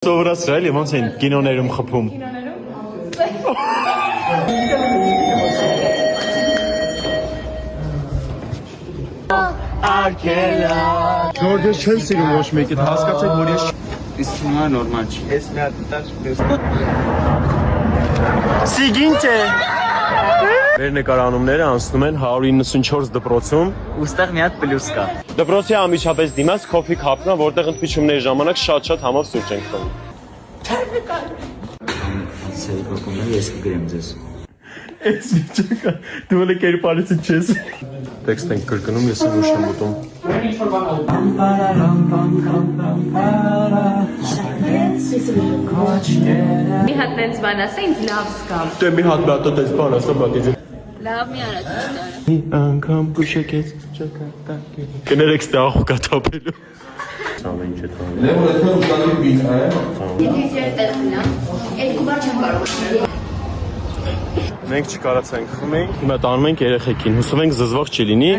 Սովորացրա էլի ոնց են կինոներում խփում։ Ժորժը չեն սիրում ոչ մեկը, հասկացեք, որ ես Իսկ հիմա նորմալ չի։ Ես մի հատ տար Սիգինչե։ Մեր նկարանումները անցնում են 194 դպրոցում։ Ոստեղ մի հատ պլյուս կա։ Դպրոցի ամիջապես դիմաց քոֆի քափն է, որտեղ ընդմիջումների ժամանակ շատ համով սուրճ ենք խմում։ Սերի կոկումը ես կգրեմ ձեզ։ Էս միջակա, դու էլ կերպարից չես։ Տեքստ ենք կրկնում, ես եմ ուշ եմ ուտում։ Մի հատ տենց բան ասա, ինձ լավ սկամ։ Դե մի հատ տես բան ասա, բատի։ Լավ մի արա ճիշտ արա։ Մի անգամ կուշեկեց ճակատակի։ Կներեք ստե աղուկա թափելու։ Ցավը ինչ է թվում։ Եթե ես տեսնա, երկու բար չեմ կարող։ Մենք չկարացանք խմենք, հիմա տանում ենք երեխեքին, հուսով ենք զզվող չի լինի։